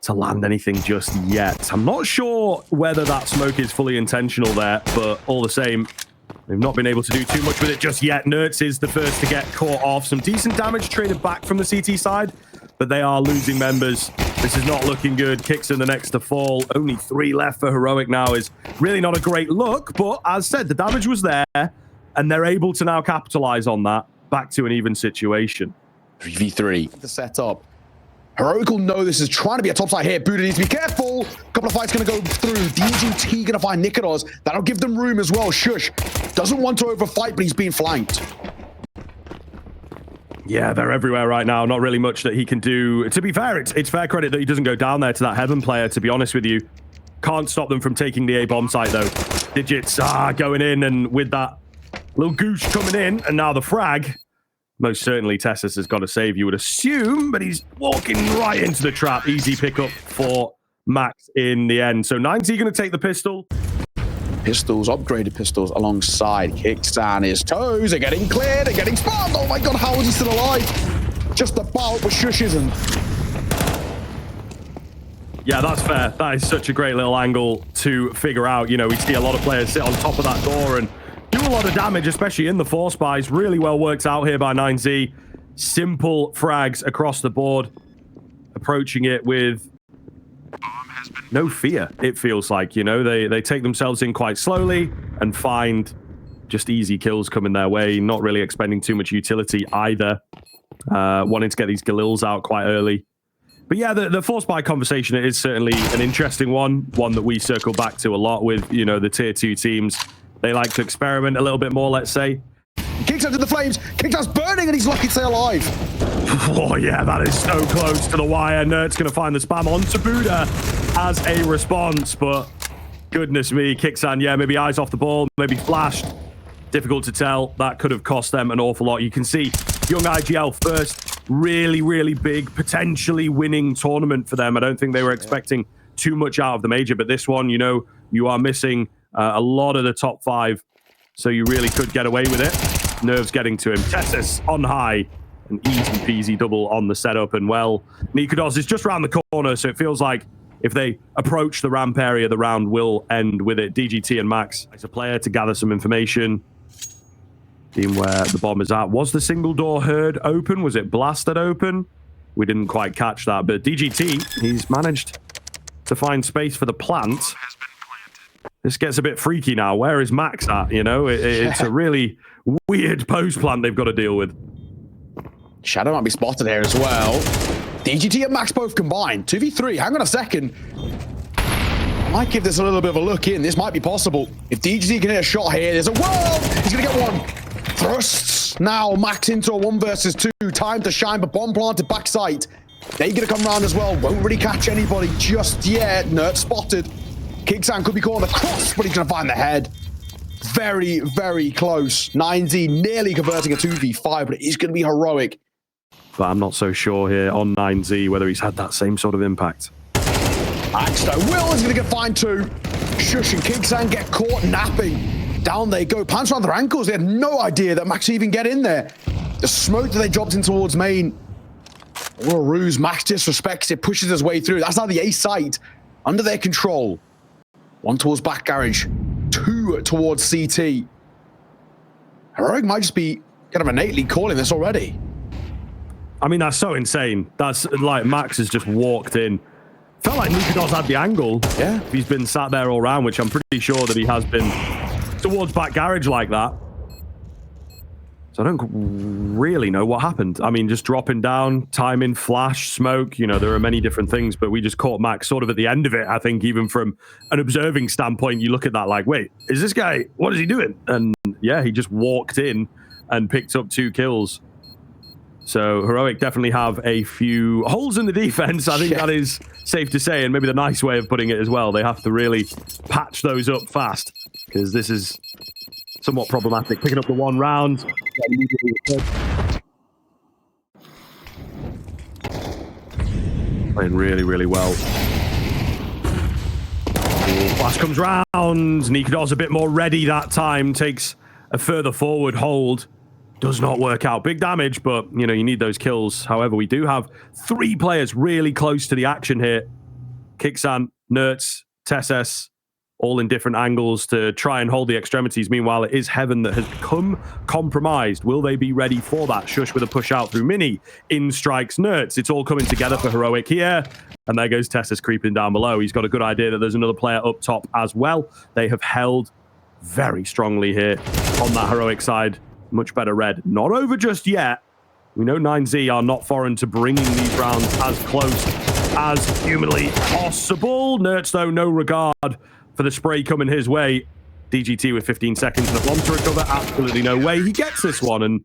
to land anything just yet. I'm not sure whether that smoke is fully intentional there, but all the same, they've not been able to do too much with it just yet. Nertz is the first to get caught off. Some decent damage traded back from the CT side, but they are losing members. This is not looking good. Kicks in the next to fall. Only 3 left for Heroic now is really not a great look, but as said, the damage was there, and they're able to now capitalize on that. Back to an even situation. 3v3. The setup. Heroic will know this is trying to be a topside hit. Buddha needs to be careful. A couple of fights going to go through. DGT going to find Nikodos. That'll give them room as well. Shush doesn't want to overfight, but he's being flanked. Yeah, they're everywhere right now. Not really much that he can do. To be fair, it's fair credit that he doesn't go down there to that Heaven player, to be honest with you. Can't stop them from taking the A-bomb site, though. Digits going in, and with that little goose coming in, and now the frag. Most certainly, Tessus has got to save, you would assume, but he's walking right into the trap. Easy pickup for Max in the end. So 9Z going to take the pistol. Pistols, upgraded pistols alongside Kicksan. His toes are getting cleared, they're getting spawned. Oh my god, how is he still alive? Just about, but Shush isn't. Yeah, that's fair. That is such a great little angle to figure out. You know, we see a lot of players sit on top of that door and do a lot of damage, especially in the force buys. Really well worked out here by 9Z. Simple frags across the board. Approaching it with no fear, it feels like. You know, they take themselves in quite slowly and find just easy kills coming their way. Not really expending too much utility either. Wanting to get these Galils out quite early. But yeah, the force buy conversation is certainly an interesting one. One that we circle back to a lot with, you know, the tier 2 teams. They like to experiment a little bit more, let's say. Kicks into the flames. Kicksan's burning and he's lucky to stay alive. Oh, yeah, that is so close to the wire. Nert's going to find the spam onto Buddha as a response, but goodness me, Kicksan, yeah, maybe eyes off the ball, maybe flashed. Difficult to tell. That could have cost them an awful lot. You can see young IGL first, really, really big, potentially winning tournament for them. I don't think they were expecting too much out of the major, but this one, you know, you are missing a lot of the top 5, so you really could get away with it. Nerves getting to him. Tessus on high. An easy peasy double on the setup, and well, Nikodos is just around the corner, so it feels like if they approach the ramp area, the round will end with it. DGT and Max as a player to gather some information. Seeing where the bomb is at. Was the single door heard open? Was it blasted open? We didn't quite catch that, but DGT, he's managed to find space for the plant. This gets a bit freaky now. Where is Max at? You know, it's a really weird post plant they've got to deal with. Shadow might be spotted here as well. DGT and Max both combined. 2v3. Hang on a second. Might give this a little bit of a look in. This might be possible. If DGT can hit a shot here, there's a world. He's going to get one. Thrusts. Now Max into a 1 versus 2. Time to shine, but bomb planted backside. They're going to come around as well. Won't really catch anybody just yet. Nerd spotted. Kicksan could be caught on the cross, but he's going to find the head. Very, very close. 9Z nearly converting a 2v5, but it is going to be Heroic. But I'm not so sure here on 9Z whether he's had that same sort of impact. Axto. Will is going to get fined too. Shush and Kicksan get caught napping. Down they go. Pants around their ankles. They had no idea that Max even get in there. The smoke that they dropped in towards main. What a ruse. Max disrespects it, pushes his way through. That's now the A site under their control. 1 towards back garage. 2 towards CT. Heroic might just be kind of innately calling this already. I mean, that's so insane. That's like Max has just walked in. Felt like Nikodos had the angle. Yeah. He's been sat there all round, which I'm pretty sure that he has been towards back garage like that. So I don't really know what happened. I mean, just dropping down, timing, flash, smoke, you know, there are many different things, but we just caught Max sort of at the end of it. I think even from an observing standpoint, you look at that like, wait, is this guy, what is he doing? And yeah, he just walked in and picked up 2 kills. So Heroic definitely have a few holes in the defense. I think that is safe to say, and maybe the nice way of putting it as well. They have to really patch those up fast because this is somewhat problematic. Picking up the 1 round. Playing really, really well. Flash comes round. Nikodos a bit more ready that time. Takes a further forward hold. Does not work out. Big damage, but, you know, you need those kills. However, we do have 3 players really close to the action here. Kixan, Nertz, Tesses, all in different angles to try and hold the extremities. Meanwhile, it is Heaven that has become compromised. Will they be ready for that? Shush with a push out through Mini. In strikes Nertz. It's all coming together for Heroic here. And there goes Tessis creeping down below. He's got a good idea that there's another player up top as well. They have held very strongly here on that Heroic side. Much better red. Not over just yet. We know 9Z are not foreign to bringing these rounds as close as humanly possible. Nertz, though, no regard for the spray coming his way. DGT with 15 seconds and a bomb to recover. Absolutely no way he gets this one. And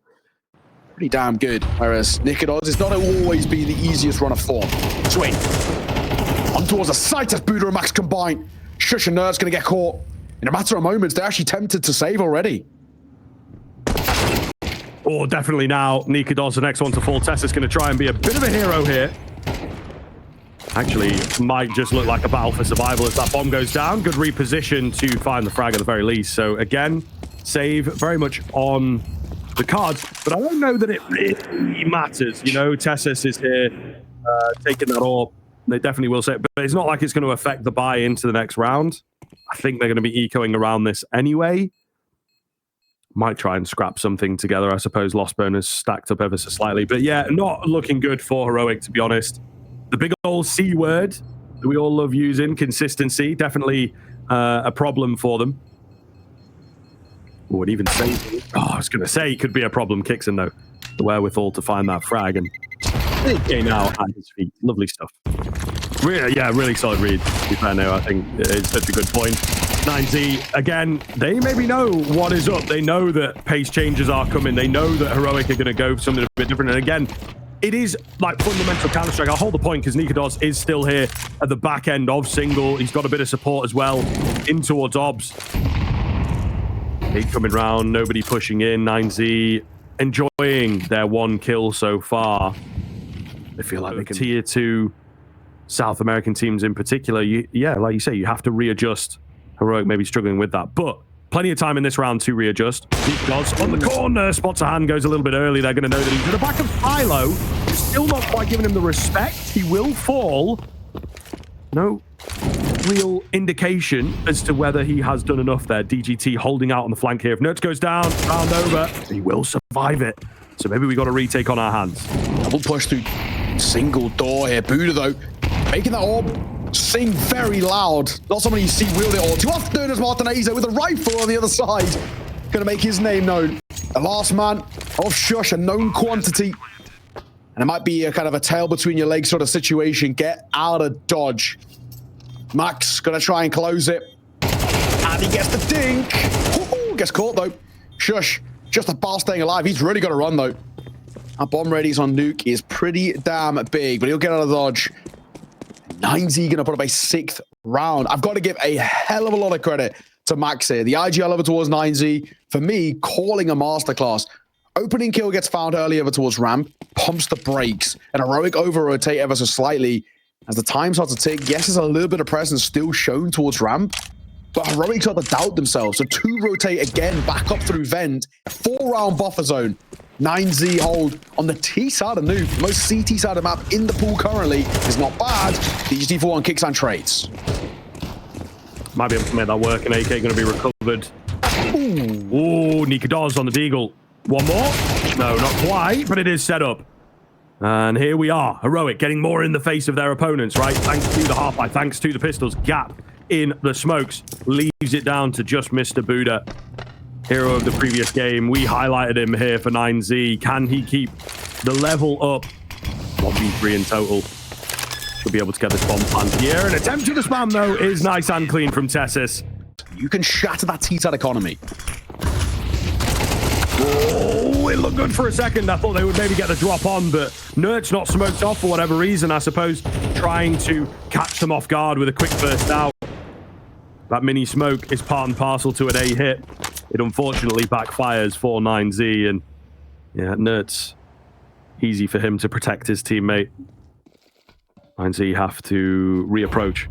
pretty damn good. Whereas Nikodos is not always been the easiest run of form. Swing. On towards the site as Buddha and Max combine. Shush and Nertz going to get caught. In a matter of moments, they're actually tempted to save already. Oh, definitely now. Nikodos, the next one to fall. Tessa's going to try and be a bit of a hero here. Actually, might just look like a battle for survival as that bomb goes down. Good reposition to find the frag at the very least. So again, save very much on the cards, but I don't know that it really matters. You know, Tessis is here taking that all. They definitely will say, but it's not like it's going to affect the buy into the next round. I think they're going to be ecoing around this anyway. Might try and scrap something together. I suppose Lost Burners stacked up ever so slightly, but yeah, not looking good for Heroic, to be honest. The big old C word that we all love using, consistency, definitely a problem for them. Would even say, I was going to say it could be a problem. Kixan, though, the wherewithal to find that frag, and okay, now at his feet. Lovely stuff. Really, yeah, really solid read. To be fair, now I think it's such a good point. 9Z, again, they maybe know what is up. They know that pace changes are coming. They know that Heroic are going to go for something a bit different. And again, it is like fundamental Counter-Strike. I'll hold the point because Nikodos is still here at the back end of single. He's got a bit of support as well in towards Obs. Eight coming round, nobody pushing in. 9Z enjoying their one kill so far. They feel like they can tier 2 South American teams in particular. Yeah, like you say, you have to readjust. Heroic may be struggling with that, but plenty of time in this round to readjust. Nikodos on the corner, spots a hand, goes a little bit early. They're going to know that he's in the back of Philo. Still not quite giving him the respect. He will fall. No real indication as to whether he has done enough there. DGT holding out on the flank here. If Nertz goes down, round over, he will survive it. So maybe we got a retake on our hands. Double push through single door here. Buddha, though, making that orb sing very loud. Not someone you see wield it all too often as Martinez with a rifle on the other side. Gonna make his name known. The last man of Shush, a known quantity. And it might be a kind of a tail between your legs sort of situation. Get out of dodge. Max gonna try and close it. And he gets the dink. Ooh, gets caught though. Shush, just about staying alive. He's really got to run though. Our bomb readies on Nuke is pretty damn big, but he'll get out of dodge. 9Z gonna put up a 6th round. I've got to give a hell of a lot of credit to Max here. The IGL over towards 9Z, for me, calling a masterclass. Opening kill gets found early over towards ramp, pumps the brakes, and Heroic over-rotate ever so slightly. As the time starts to tick, yes, there's a little bit of presence still shown towards ramp, but Heroic start to doubt themselves. So 2 rotate again, back up through vent, 4-round buffer zone. 9Z hold on the T side of Nuke. Most CT side of map in the pool currently is not bad. DGT4 on Kixan trades. Might be able to make that work, and AK going to be recovered. Ooh, Nikodos on the Deagle. One more? No, not quite, but it is set up. And here we are. Heroic getting more in the face of their opponents, right? Thanks to the half-life, thanks to the pistols. Gap in the smokes. Leaves it down to just Mr. Buddha. Hero of the previous game. We highlighted him here for 9Z. Can he keep the level up? 1v3 in total. Should be able to get this bomb planted here. An attempt to the spam, though, is nice and clean from Tessis. You can shatter that T-side economy. Oh, it looked good for a second. I thought they would maybe get the drop on, but Nertz not smoked off for whatever reason, I suppose, trying to catch them off guard with a quick burst out. That mini smoke is part and parcel to an A hit. It unfortunately backfires for 9Z, and yeah, Nertz, easy for him to protect his teammate. 9Z have to reapproach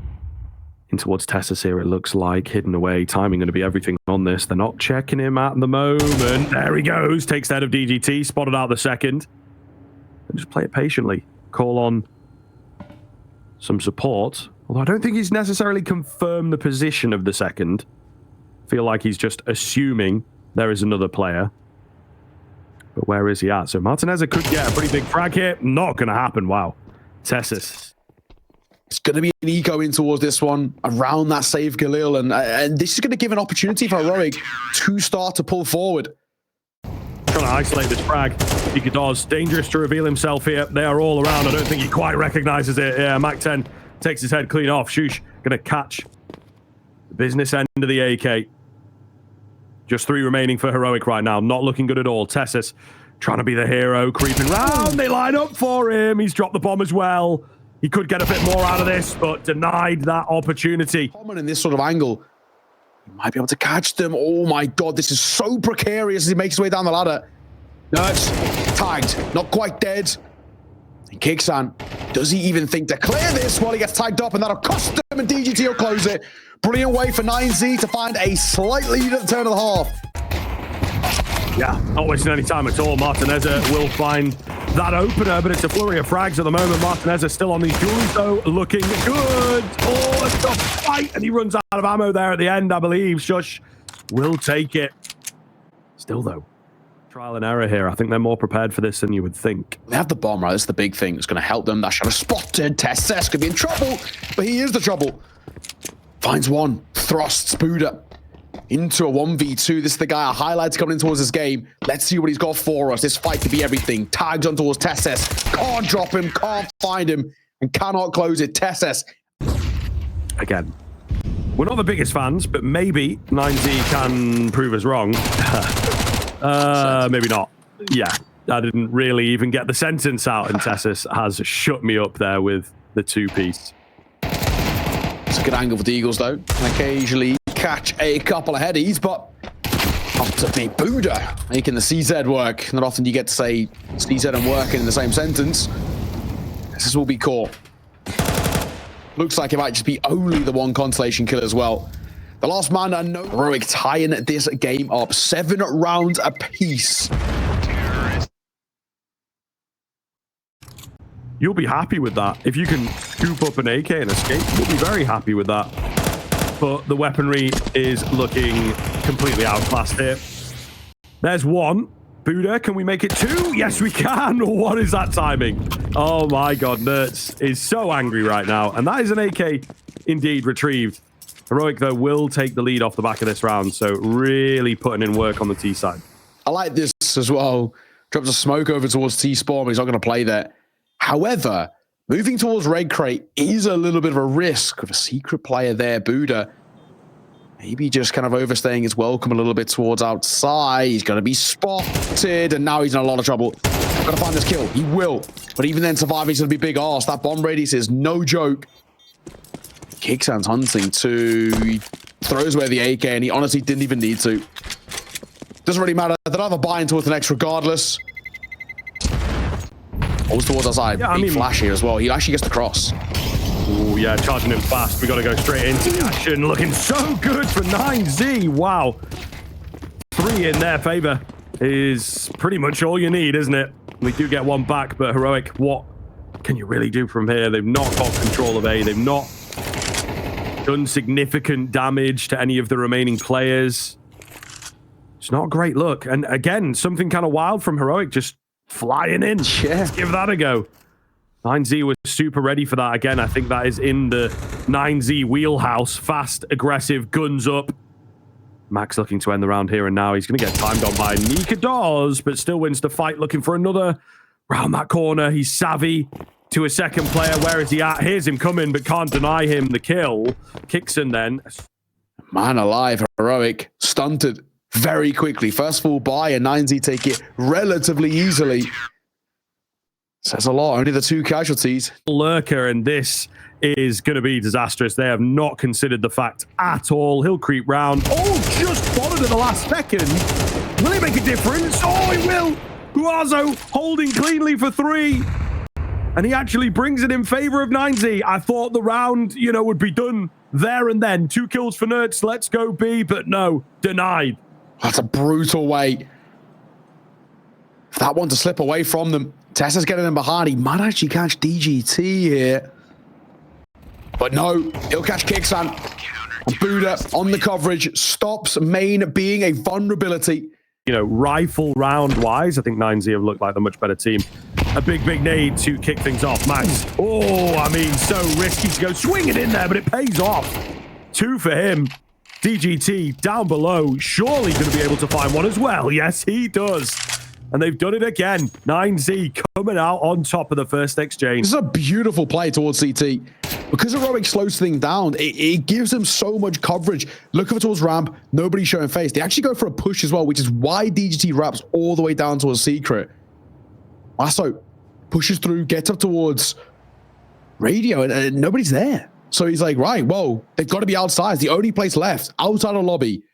in towards Tessis here, it looks like. Hidden away, timing going to be everything on this. They're not checking him at the moment. There he goes, takes that of DGT, spotted out the second. And just play it patiently. Call on some support. Although I don't think he's necessarily confirmed the position of the second. Feel like he's just assuming there is another player. But where is he at? So Martinez could get a pretty big frag here. Not going to happen. Wow. Tessis. It's going to be an eco in towards this one, around that save Galil, and this is going to give an opportunity for Heroic to start to pull forward. Trying to isolate this frag. He does. Dangerous to reveal himself here. They are all around. I don't think he quite recognizes it. Yeah, Mac 10 takes his head clean off. Shoosh going to catch the business end of the AK. Just 3 remaining for Heroic right now. Not looking good at all. Tessis trying to be the hero, creeping round. They line up for him. He's dropped the bomb as well. He could get a bit more out of this, but denied that opportunity. Common in this sort of angle. He might be able to catch them. Oh my god, this is so precarious as he makes his way down the ladder. Nerds, tagged, not quite dead. And Kixan, does he even think to clear this while he gets tagged up, and that'll cost him, and DGT will close it. Brilliant way for 9Z to find a slight lead at the turn of the half. Yeah, not wasting any time at all. Martinez will find that opener, but it's a flurry of frags at the moment. Martinez still on these jewels, though, looking good. Oh, it's a fight, and he runs out of ammo there at the end, I believe. Shush will take it. Still, though, trial and error here. I think they're more prepared for this than you would think. They have the bomb, right? That's the big thing. It's going to help them. That shot is spotted. Tesses could be in trouble, but he is the trouble. Finds one, thrusts Buddha into a 1v2. This is the guy, our highlights coming in towards this game. Let's see what he's got for us. This fight could be everything. Tags on towards Tesses. Can't drop him, can't find him, and cannot close it. Tesses. Again, we're not the biggest fans, but maybe 9Z can prove us wrong. Maybe not. Yeah, I didn't really even get the sentence out, and Tessis has shut me up there with the 2-piece. It's a good angle for the Eagles, though. Occasionally catch a couple of headies, but up to big Buddha making the CZ work. Not often you get to say CZ and working in the same sentence. This will be caught. Looks like it might just be only the one constellation kill as well. The last man, and no Heroic tying this game up. 7 rounds apiece. You'll be happy with that. If you can scoop up an AK and escape, you'll be very happy with that. But the weaponry is looking completely outclassed here. There's one. Buddha, can we make it 2? Yes, we can. What is that timing? Oh my god, Nertz is so angry right now. And that is an AK indeed retrieved. Heroic, though, will take the lead off the back of this round. So really putting in work on the T side. I like this as well. Drops a smoke over towards T-Spawn, but he's not going to play there. However, moving towards Red Crate is a little bit of a risk with a secret player there, Buddha. Maybe just kind of overstaying his welcome a little bit towards outside. He's going to be spotted, and now he's in a lot of trouble. Got to find this kill. He will. But even then, surviving's going to be big arse. That bomb radius is no joke. Kixan's hunting too. He throws away the AK, and he honestly didn't even need to. Doesn't really matter. They'll have a buy-in towards the next regardless. Always towards our side. Yeah, big flash here as well. He actually gets the cross. Oh, yeah, charging him fast. We got to go straight into the action. Looking so good for 9Z. Wow. 3 in their favor is pretty much all you need, isn't it? We do get one back, but Heroic, what can you really do from here? They've not got control of A. They've not done significant damage to any of the remaining players. It's not a great look. And again, something kind of wild from Heroic, just flying in. Yeah. Let's give that a go. 9Z was super ready for that. Again, I think that is in the 9Z wheelhouse. Fast, aggressive, guns up. Max looking to end the round here and now. He's going to get timed on by Nika Dawes, but still wins the fight, looking for another round that corner. He's savvy to a second player. Where is he at? Here's him coming, but can't deny him the kill. Kixan then. Man alive, Heroic. Stunted very quickly. First full buy, and 9Z take it relatively easily. Says a lot. Only the 2 casualties. Lurker, and this is going to be disastrous. They have not considered the fact at all. He'll creep round. Oh, just spotted at the last second. Will it make a difference? Oh, it will. Guazo holding cleanly for 3. And he actually brings it in favor of 9Z. I thought the round, would be done there and then. 2 kills for Nertz. Let's go B, but no, denied. That's a brutal way. For that one to slip away from them. Tessa's getting him behind. He might actually catch DGT here. But no, he'll catch Kixan. And Buddha on the coverage stops main being a vulnerability. You know, rifle round wise, I think 9Z have looked like the much better team. A big nade to kick things off. Max, oh, I mean, so risky to go swinging in there, but it pays off. 2 for him. DGT down below, surely going to be able to find one as well. Yes, he does. And they've done it again. 9Z coming out on top of the first exchange. This is a beautiful play towards CT. Because Heroic slows things down, it gives them so much coverage. Look over towards ramp, nobody's showing face. They actually go for a push as well, which is why DGT wraps all the way down towards Secret. Lasso pushes through, gets up towards Radio, and nobody's there. So he's like, right, whoa, they've got to be outside. It's the only place left, outside of lobby.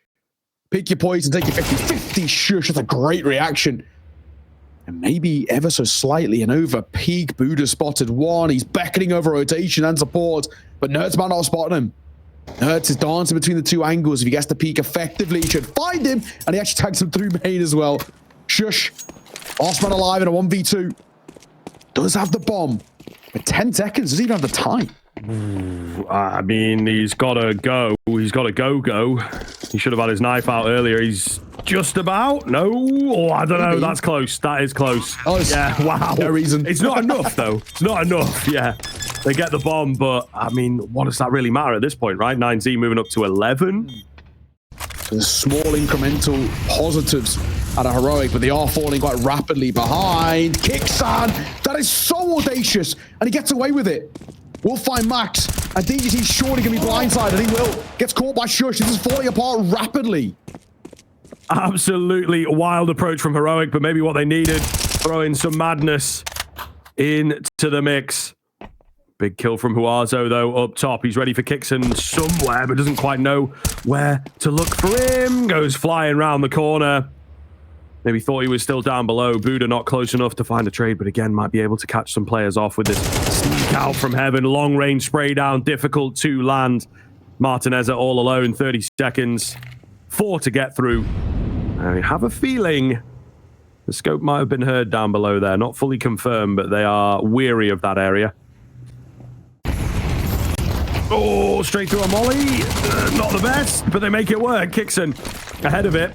Pick your poison, take your 50-50 shush. That's a great reaction. And maybe ever so slightly and over peak. Buddha spotted one. He's beckoning over rotation and support, but Nerds might not spot him. Nerds is dancing between the two angles. If he gets to peek effectively, he should find him, and he actually tags him through main as well. Shush. Last man alive in a 1v2. Does have the bomb, but 10 seconds. Doesn't even have the time. I mean, he's got to go. He's got to go. He should have had his knife out earlier. He's just about. No. Oh, I don't know. That's close. That is close. Oh, yeah. Wow. No reason. It's not enough, though. It's not enough. Yeah. They get the bomb, but I mean, what does that really matter at this point, right? 9Z moving up to 11. So there's small incremental positives at a Heroic, but they are falling quite rapidly behind. Kixan. That is so audacious, and he gets away with it. We'll find Max, and DGT's surely going to be blindsided. He will. Gets caught by Shush. This is falling apart rapidly. Absolutely wild approach from Heroic, but maybe what they needed. Throw in some madness into the mix. Big kill from Huazo, though, up top. He's ready for Kixan somewhere, but doesn't quite know where to look for him. Goes flying round the corner. Maybe thought he was still down below. Buddha not close enough to find a trade, but again, might be able to catch some players off with this sneak out from heaven. Long range spray down, difficult to land. Martinez all alone, 30 seconds. 4 to get through. I have a feeling the scope might have been heard down below there. Not fully confirmed, but they are weary of that area. Oh, straight through a molly. Not the best, but they make it work. Kixan ahead of it.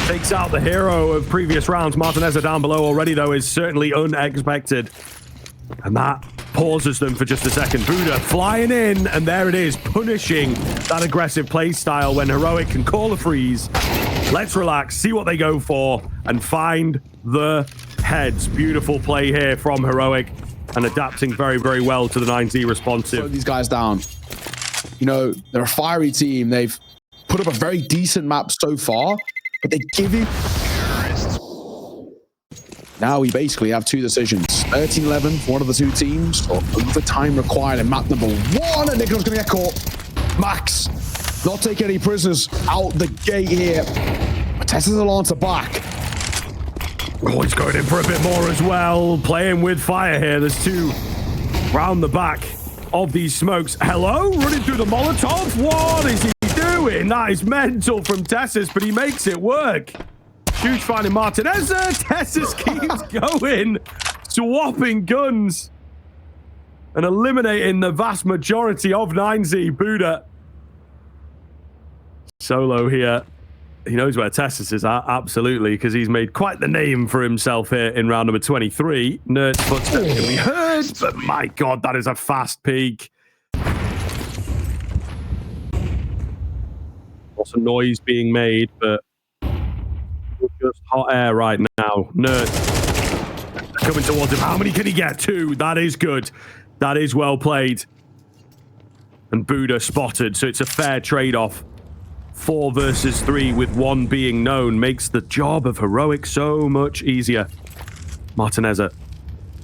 Takes out the hero of previous rounds. Martinez down below already, though, is certainly unexpected. And that pauses them for just a second. Buddha flying in, and there it is, punishing that aggressive play style when Heroic can call a freeze. Let's relax, see what they go for, and find the heads. Beautiful play here from Heroic, and adapting very, very well to the 9Z responsive. Slow these guys down. You know, they're a fiery team. They've put up a very decent map so far, but they give you... Now we basically have two decisions. 13-11 for one of the two teams, or overtime required in map number 1, and Nicholas going to get caught. Max, not taking any prisoners out the gate here. Tessa's will answer back. Oh, he's going in for a bit more as well. Playing with fire here. There's 2 round the back of these smokes. Hello? Running through the Molotov? What is he doing? That is mental from Tessus, but he makes it work. Huge finding Martinez. Tessus keeps going. Swapping guns. And eliminating the vast majority of 9Z. Buddha. Solo here. He knows where Tessus is at, absolutely, because he's made quite the name for himself here in round number 23. Nerd's footsteps can be heard, but my God, that is a fast peak. Lots of noise being made, but just hot air right now. Nerd coming towards him. How many can he get? 2. That is good. That is well played. And Buddha spotted, so it's a fair trade-off. 4 versus 3 with 1 being known makes the job of Heroic so much easier. Martinez.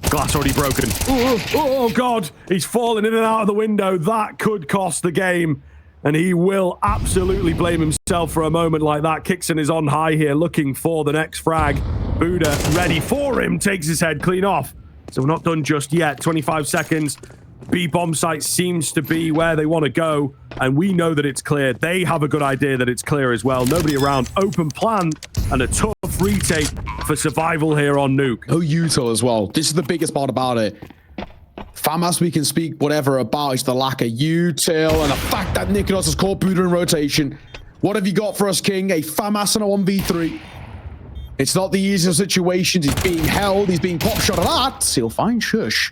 Glass already broken. Oh, God. He's falling in and out of the window. That could cost the game. And he will absolutely blame himself for a moment like that. Kixan is on high here, looking for the next frag. Buddha ready for him. Takes his head clean off. So we're not done just yet. 25 seconds. B-bomb site seems to be where they want to go, and we know that it's clear. They have a good idea that it's clear as well. Nobody around. Open plant, and a tough retake for survival here on Nuke. No util as well. This is the biggest part about it. FAMAS we can speak whatever about. It's the lack of util and the fact that Nikodos has caught Buddha in rotation. What have you got for us, King? A FAMAS and a 1v3. It's not the easiest situations. He's being held. He's being pop shot at that. He'll find Shush.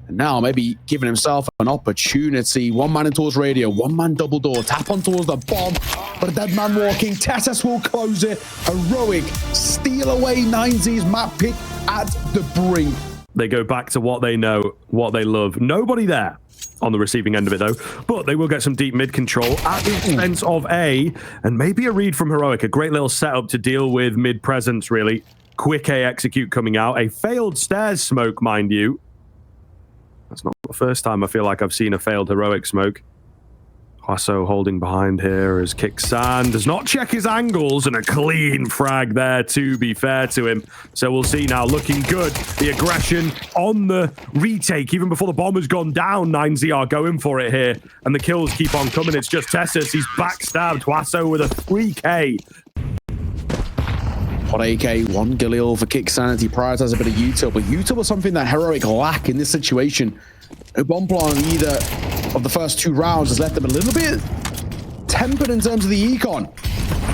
And now maybe giving himself an opportunity. One man in towards radio. One man double door. Tap on towards the bomb. But a dead man walking. Tessus will close it. Heroic steal away 9Z's map pick at the brink. They go back to what they know, what they love. Nobody there on the receiving end of it, though. But they will get some deep mid control at the expense of A. And maybe a read from Heroic. A great little setup to deal with mid presence, really. Quick A execute coming out. A failed stairs smoke, mind you. That's not the first time I feel like I've seen a failed Heroic smoke. Huasso holding behind here as Kixan does not check his angles, and a clean frag there, to be fair to him. So we'll see now, looking good. The aggression on the retake, even before the bomb has gone down. 9Z are going for it here, and the kills keep on coming. It's just Tessus. He's backstabbed. Huasso with a 3K. Hot AK, one Galil for Kixan. He prioritizes a bit of util, but util was something that Heroic lack in this situation. A bomb plan on either of the first two rounds has left them a little bit tempered in terms of the econ.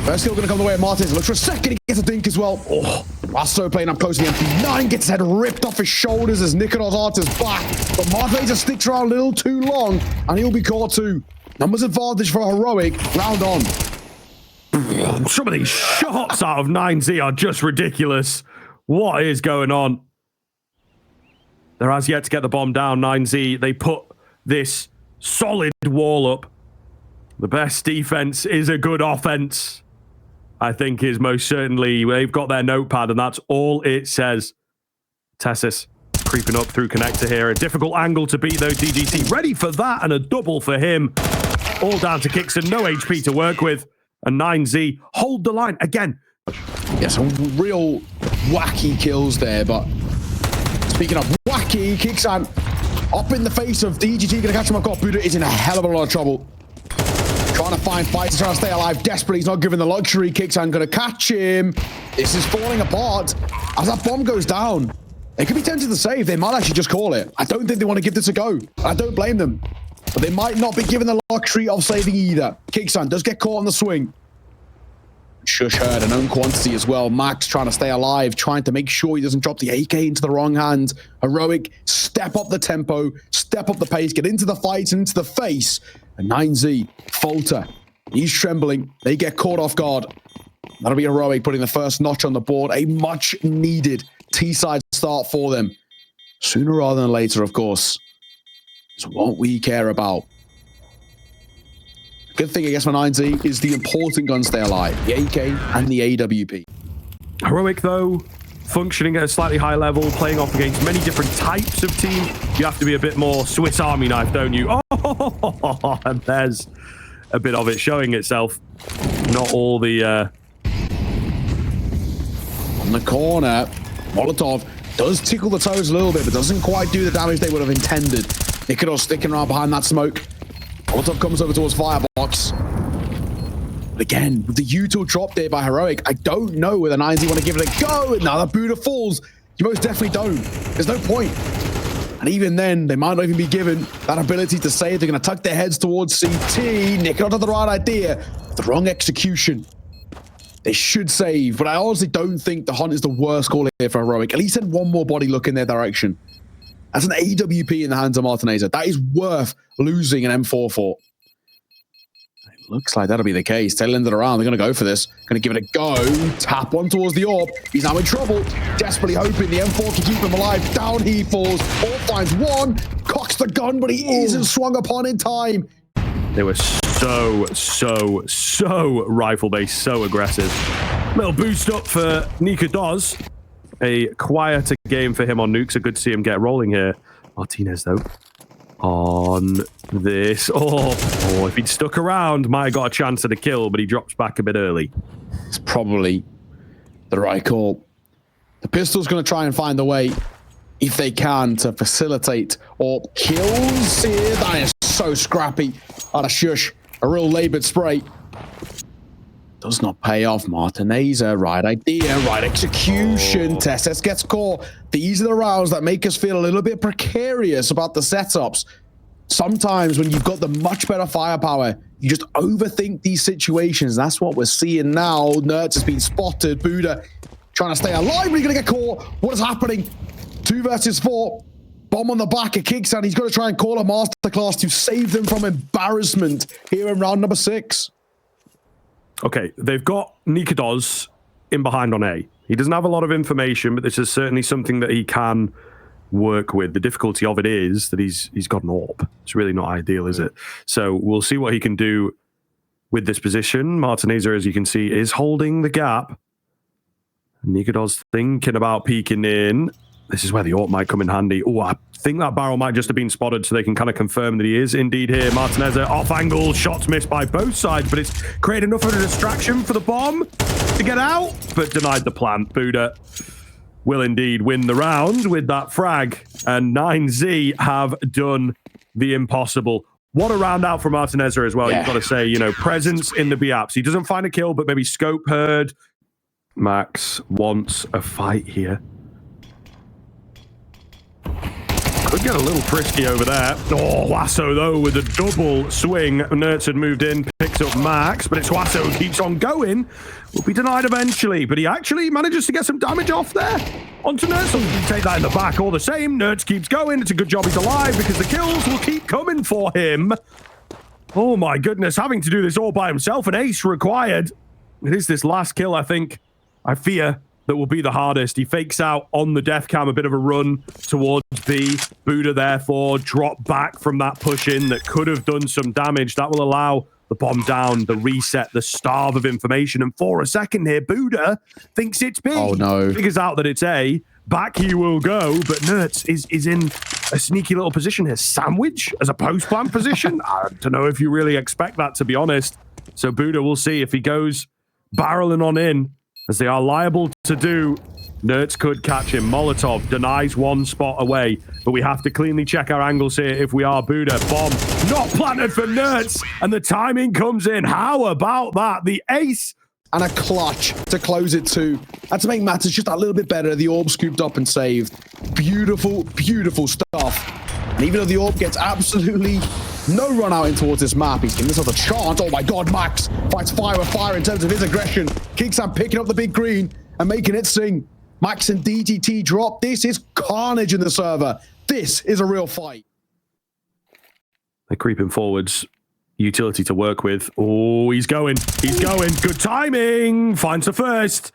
First kill going to come the way of Martins. Looks for a second. He gets a dink as well. Oh, Huasso playing up close to the MP9. Gets his head ripped off his shoulders as Nikodos Art's back. But Martins just sticks around a little too long, and he'll be caught too. Numbers advantage for Heroic. Round on. Some of these shots out of 9Z are just ridiculous. What is going on? They're as yet to get the bomb down. 9Z, they put this solid wall up. The best defense is a good offense, I think, is most certainly. They've got their notepad, and that's all it says. Tessus creeping up through connector here. A difficult angle to beat, though. DGT ready for that, and a double for him. All down to Kixan. No HP to work with. And 9Z hold the line again. Yeah, some real wacky kills there, but speaking of wacky, Kixan up in the face of DGT, gonna catch him off guard. Buddha is in a hell of a lot of trouble. Trying to find fights, trying to stay alive desperately. He's not given the luxury. Kixan gonna catch him. This is falling apart as that bomb goes down. They could be tempted to save. They might actually just call it. I don't think they want to give this a go. I don't blame them. But they might not be given the luxury of saving either. Kixan does get caught on the swing. Shush heard an own quantity as well. Max trying to stay alive, trying to make sure he doesn't drop the AK into the wrong hand. Heroic, step up the tempo, step up the pace, get into the fight and into the face. And 9Z, falter. He's trembling. They get caught off guard. That'll be Heroic putting the first notch on the board. A much needed T-side start for them. Sooner rather than later, of course. It's what we care about. Good thing, I guess, for 9Z is the important guns stay alive. The AK and the AWP. Heroic, though, functioning at a slightly higher level, playing off against many different types of team. You have to be a bit more Swiss Army knife, don't you? Oh, and there's a bit of it showing itself. Not all the... On the corner, Molotov does tickle the toes a little bit, but doesn't quite do the damage they would have intended. Nikodos sticking around behind that smoke. Molotov comes over towards Firebox. But again, with the util drop there by Heroic, I don't know whether 9Z want to give it a go. And now that Buddha falls, you most definitely don't. There's no point. And even then, they might not even be given that ability to save. They're going to tuck their heads towards CT. Nikodos had the right idea. The wrong execution. They should save, but I honestly don't think the hunt is the worst call here for Heroic. At least send one more body look in their direction. That's an AWP in the hands of Martineza. That is worth losing an M4 for. It looks like that'll be the case. Tail ended around. They're going to go for this. Going to give it a go. Tap one towards the AWP. He's now in trouble. Desperately hoping the M4 can keep him alive. Down he falls. AWP finds one. Cocks the gun, but he isn't swung upon in time. They were so rifle-based, so aggressive. Little boost up for Nikodos. A quieter game for him on nukes. So good to see him get rolling here. Martinez, though, on this. Oh, if he'd stuck around, might have got a chance at a kill, but he drops back a bit early. It's probably the right call. The pistol's going to try and find the way, if they can, to facilitate or kills here. That is so scrappy. Out of Shush. A real labored spray. Does not pay off. Martineza, right idea, right execution. Tesses gets caught. These are the rounds that make us feel a little bit precarious about the setups. Sometimes when you've got the much better firepower, you just overthink these situations. That's what we're seeing now. Nerds has been spotted. Buddha trying to stay alive, but he's going to get caught. What is happening? 2 versus 4. Bomb on the back of Kicksan. He's got to try and call a masterclass to save them from embarrassment here in round number 6. Okay, they've got Nikodos in behind on A. He doesn't have a lot of information, but this is certainly something that he can work with. The difficulty of it is that he's got an AWP. It's really not ideal, is it? So we'll see what he can do with this position. Martineza, as you can see, is holding the gap. Nikodos thinking about peeking in. This is where the AWP might come in handy. Oh, I think that barrel might just have been spotted so they can kind of confirm that he is indeed here. Martineza off angle, shots missed by both sides, but it's created enough of a distraction for the bomb to get out, but denied the plant. Buddha will indeed win the round with that frag, and 9Z have done the impossible. What a round out for Martineza as well. Yeah. You've got to say, you know, presence in the B-apps. He doesn't find a kill, but maybe scope heard. Max wants a fight here. Could get a little frisky over there. Oh, Wasso, though, with a double swing. Nertz had moved in, picks up Max, but it's Wasso who keeps on going. Will be denied eventually, but he actually manages to get some damage off there onto Nertz. So he take that in the back all the same. Nertz keeps going. It's a good job he's alive because the kills will keep coming for him. Oh, my goodness. Having to do this all by himself. An ace required. It is this last kill, I think. I fear that will be the hardest. He fakes out on the death cam, a bit of a run towards B. Buddha, therefore, drop back from that push in that could have done some damage. That will allow the bomb down, the reset, the starve of information. And for a second here, Buddha thinks it's B. Oh, no. Figures out that it's A. Back he will go, but Nertz is in a sneaky little position here. Sandwich as a post-plant position? I don't know if you really expect that, to be honest. So Buddha, will see if he goes barreling on in, as they are liable to do. Nertz could catch him. Molotov denies one spot away, but we have to cleanly check our angles here if we are Buddha. Bomb not planted for Nertz, and the timing comes in. How about that? The ace and a clutch to close it too. And to make matters just a little bit better, the AWP scooped up and saved. Beautiful, beautiful stuff. And even though the AWP gets absolutely no run out in towards this map, he's giving himself a chance. Oh my God, Max fights fire with fire in terms of his aggression. Kicksan picking up the big green and making it sing. Max and DGT drop. This is carnage in the server. This is a real fight. They're creeping forwards. Utility to work with. Oh, he's going. He's going. Good timing. Finds the first.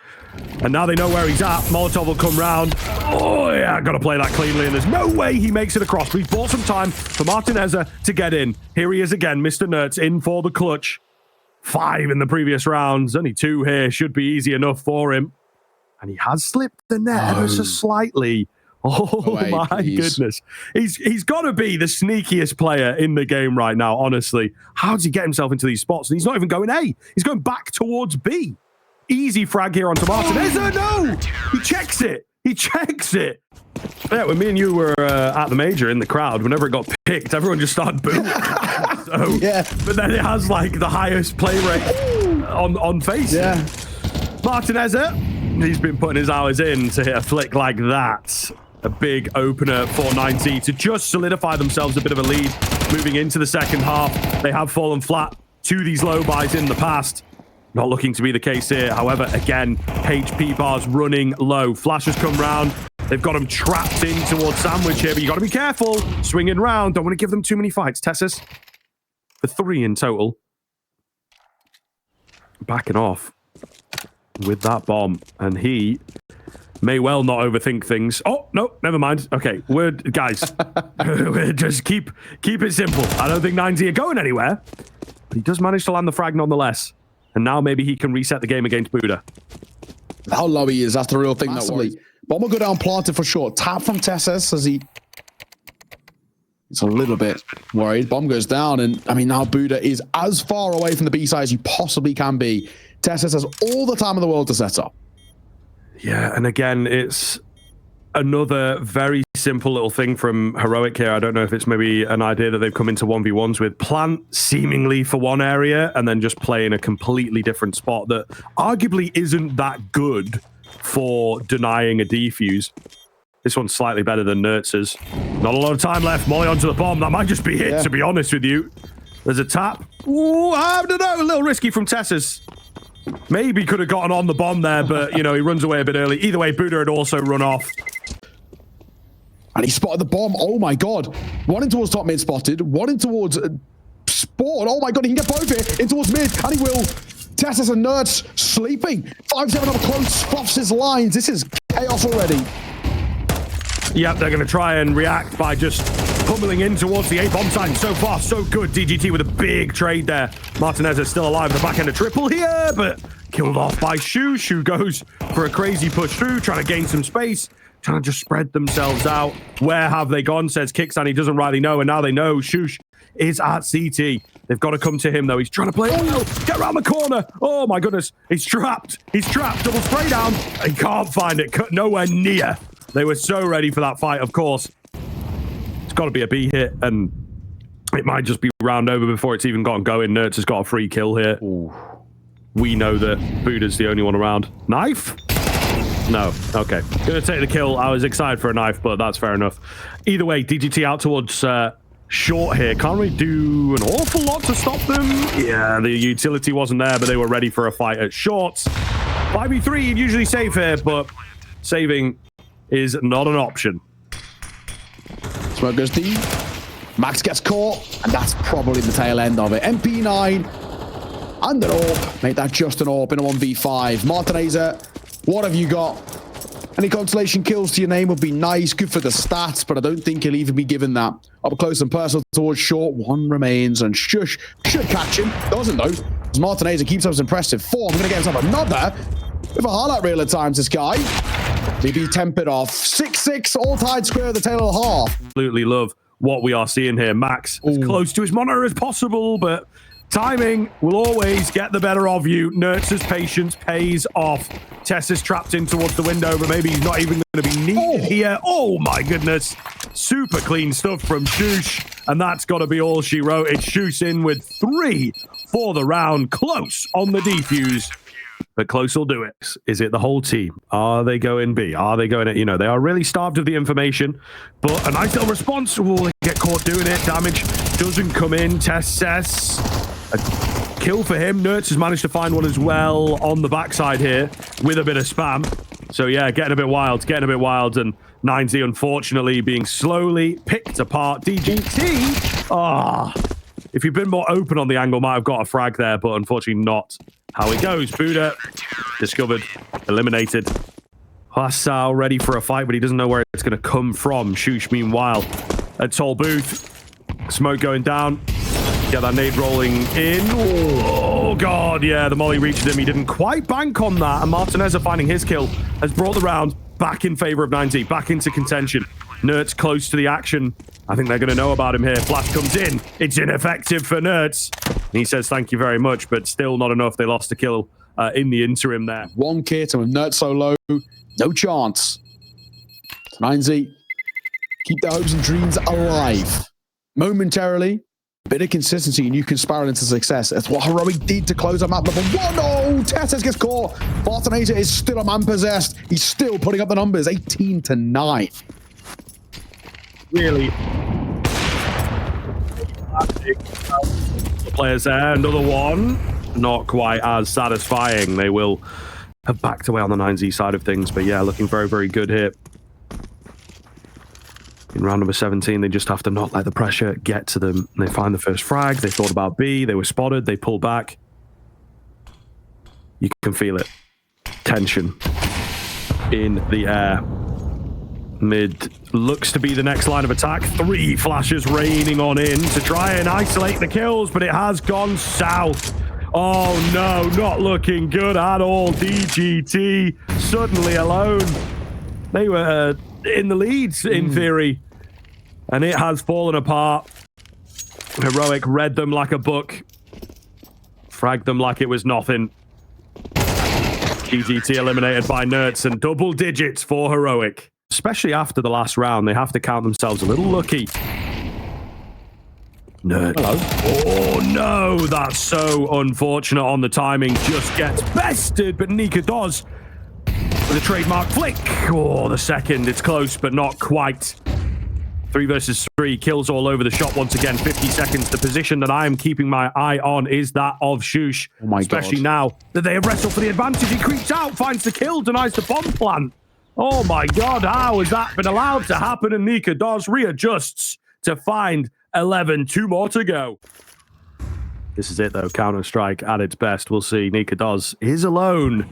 And now they know where he's at. Molotov will come round. Oh, yeah, got to play that cleanly. And there's no way he makes it across. We've bought some time for Martineza to get in. Here he is again, Mr. Nertz, in for the clutch. 5 in the previous rounds. Only 2 here. Should be easy enough for him. And he has slipped the net ever so slightly. Oh, my goodness. He's got to be the sneakiest player in the game right now, honestly. How does he get himself into these spots? And he's not even going A. He's going back towards B. Easy frag here onto Martineza. No! He checks it. He checks it. Yeah, when me and you were at the major in the crowd, whenever it got picked, everyone just started booing. So, yeah. But then it has like the highest play rate on face. Yeah. Martineza, he's been putting his hours in to hit a flick like that. A big opener for 9Z to just solidify themselves a bit of a lead moving into the second half. They have fallen flat to these low buys in the past. Not looking to be the case here. However, again, HP bars running low. Flashes come round. They've got them trapped in towards Sandwich here, but you got to be careful. Swinging round. Don't want to give them too many fights. Tessus, for 3 in total. Backing off with that bomb. And he may well not overthink things. Oh, no, never mind. Okay, guys, we're just keep it simple. I don't think 9Z are going anywhere, but he does manage to land the frag nonetheless. And now maybe he can reset the game against Buddha. How low he is, that's the real thing that worries. Bomb will go down planted for sure. Tap from Tessus as he's a little bit worried. Bomb goes down, and I mean, now Buddha is as far away from the B side as you possibly can be. Tessus has all the time in the world to set up. Yeah, and again, it's another very simple little thing from Heroic here. I don't know if it's maybe an idea that they've come into 1v1s with. Plant seemingly for one area and then just play in a completely different spot that arguably isn't that good for denying a defuse. This one's slightly better than Nertz's. Not a lot of time left. Molly onto the bomb. That might just be it, to be honest with you. There's a tap. Ooh, I don't know. A little risky from Tessus. Maybe could have gotten on the bomb there, but, you know, he runs away a bit early. Either way, Buddha had also run off. And he spotted the bomb. Oh, my God. One in towards top mid spotted. One in towards spawn. Oh, my God. He can get both here. In towards mid. And he will. Tessus and Nerds sleeping. 5-7 up close. Spots his lines. This is chaos already. Yep, they're going to try and react by just pummeling in towards the A-bomb side. So far, so good. DGT with a big trade there. Martinez is still alive at the back end of triple here, but killed off by Shu. Shu goes for a crazy push through, trying to gain some space, trying to just spread themselves out. Where have they gone, says Kicksan. He doesn't rightly know, and now they know Shush is at CT. They've got to come to him, though. He's trying to play. Oh, no. Get around the corner. Oh, my goodness. He's trapped. He's trapped. Double spray down. He can't find it. Nowhere near. They were so ready for that fight, of course. It's got to be a B hit, and it might just be round over before it's even gotten going. Nertz has got a free kill here. Ooh. We know that Buddha's the only one around. Knife? No. Okay. Gonna take the kill. I was excited for a knife, but that's fair enough. Either way, DGT out towards short here. Can't really do an awful lot to stop them. Yeah, the utility wasn't there, but they were ready for a fight at shorts. 5v3, you'd usually save here, but saving is not an option. Smoke goes deep. Max gets caught, and that's probably the tail end of it. MP9 and an AWP. Make that just an AWP in a 1v5. Martinez, what have you got? Any consolation kills to your name would be nice. Good for the stats, but I don't think he'll even be given that. Up close and personal towards short. One remains, and Shush should catch him. Doesn't, though. As Martinez keeps up his impressive form. I'm going to get himself another with a highlight reel at times, this guy. DB tempered off. 6-6, all tied square at the tail of the half. Absolutely love what we are seeing here. Max as close to his monitor as possible, but timing will always get the better of you. Nertz's patience pays off. Tess is trapped in towards the window, but maybe he's not even going to be needed here. Oh my goodness. Super clean stuff from Shush, and that's got to be all she wrote. It's Shush in with 3 for the round. Close on the defuse. But close will do it. Is it the whole team? Are they going B? Are they going, you know, they are really starved of the information, but a nice little response. Oh, they get caught doing it. Damage doesn't come in. Tess says a kill for him. Nertz has managed to find one as well on the backside here with a bit of spam. So yeah, getting a bit wild, and 9Z unfortunately being slowly picked apart. DGT, if you've been more open on the angle, might have got a frag there, but unfortunately not how it goes. Buddha discovered, eliminated. Hassao ready for a fight, but he doesn't know where it's going to come from. Shush, meanwhile, at Toll Booth. Smoke going down. Get that nade rolling in. Oh, God, yeah, the molly reached him. He didn't quite bank on that, and Martinez finding his kill has brought the round back in favor of 9Z, back into contention. Nertz close to the action. I think they're going to know about him here. Flash comes in. It's ineffective for Nertz. He says thank you very much, but still not enough. They lost a kill in the interim there. One kit, and with Nertz so low, no chance. 9Z, keep their hopes and dreams alive. Momentarily, a bit of consistency, and you can spiral into success. That's what Heroic did to close up map number 1. Oh, Tessus gets caught. Martinez is still a man possessed. He's still putting up the numbers, 18-9. Really. The players there, another one. Not quite as satisfying. They will have backed away on the 9Z side of things, but yeah, looking very, very good here. In round number 17, they just have to not let the pressure get to them. They find the first frag. They thought about B. They were spotted. They pull back. You can feel it. Tension in the air. Mid looks to be the next line of attack. 3 flashes raining on in to try and isolate the kills, but it has gone south. Oh no, not looking good at all. DGT suddenly alone. They were in the leads in theory, and it has fallen apart. Heroic read them like a book, fragged them like it was nothing. DGT eliminated by Nertz, and double digits for Heroic. especially after the last round, they have to count themselves a little lucky. Nerd. Hello. Oh, no. That's so unfortunate on the timing. Just gets bested, but Nika does. With a trademark flick. Oh, the second. It's close, but not quite. 3 versus 3. Kills all over the shot once again. 50 seconds. The position that I am keeping my eye on is that of Shush. Oh my Especially God. now that they have wrestled for the advantage. He creeps out, finds the kill, denies the bomb plant. Oh my God, how has that been allowed to happen? And Nika does readjusts to find 11. 2 more to go. This is it though. Counter-Strike at its best. We'll see. Nika does is alone.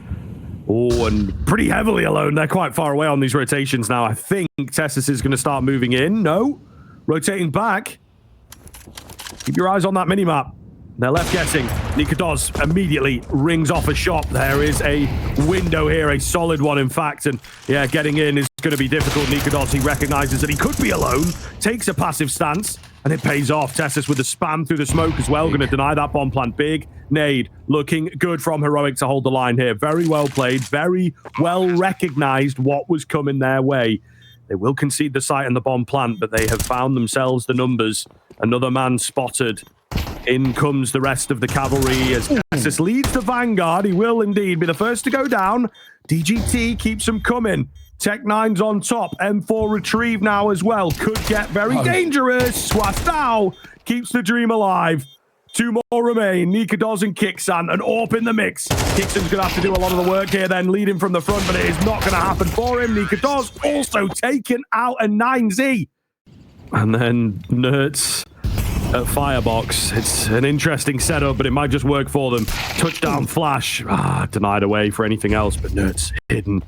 Oh, and pretty heavily alone. They're quite far away on these rotations now. I think Tessus is going to start moving in. No. Rotating back. Keep your eyes on that minimap. They're left guessing. Nika does immediately rings off a shot. There is a window here, a solid one, in fact. And yeah, getting in is going to be difficult. Nika does. He recognizes that he could be alone, takes a passive stance, and it pays off. Tessus with the spam through the smoke as well. Going to deny that bomb plant. Big nade. Looking good from Heroic to hold the line here. Very well played. Very well recognized what was coming their way. They will concede the site and the bomb plant, but they have found themselves the numbers. Another man spotted. In comes the rest of the cavalry as Tessus leads the vanguard. He will indeed be the first to go down. DGT keeps them coming. Tech 9's on top. M4 retrieve now as well. Could get very dangerous. Swastau keeps the dream alive. 2 more remain. Nika Doz and Kixan. An AWP in the mix. Kixan's going to have to do a lot of the work here then, leading from the front, but it is not going to happen for him. Nika Doz also taken out a 9Z. And then Nerds at Firebox. It's an interesting setup, but it might just work for them. Touchdown flash. Denied away for anything else, but Nerds hidden.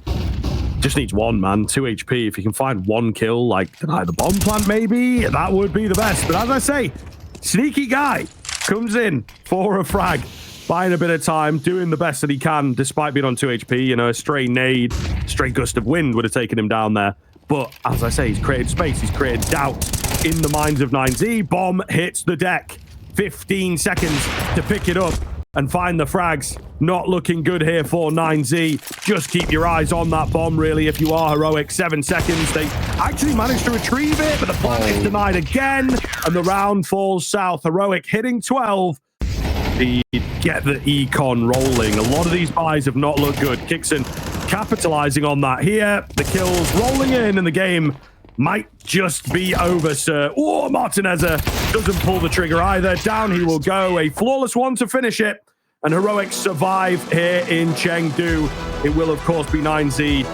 Just needs 1, man. 2 HP. If you can find 1 kill, like deny the bomb plant maybe, that would be the best. But as I say, sneaky guy comes in for a frag, buying a bit of time, doing the best that he can, despite being on 2 HP. You know, a stray nade, stray gust of wind would have taken him down there. But as I say, he's created space. He's created doubt in the minds of 9Z. Bomb hits the deck. 15 seconds to pick it up and find the frags. Not looking good here for 9Z. Just keep your eyes on that bomb, really, if you are Heroic. 7 seconds. They actually managed to retrieve it, but the plant is denied again, and the round falls south. Heroic hitting 12. They get the econ rolling. A lot of these buys have not looked good. Kixan capitalizing on that here. The kills rolling in, and the game might just be over, sir. Oh, Martineza doesn't pull the trigger either. Down he will go. A flawless one to finish it. And Heroic survive here in Chengdu. It will, of course, be 9Z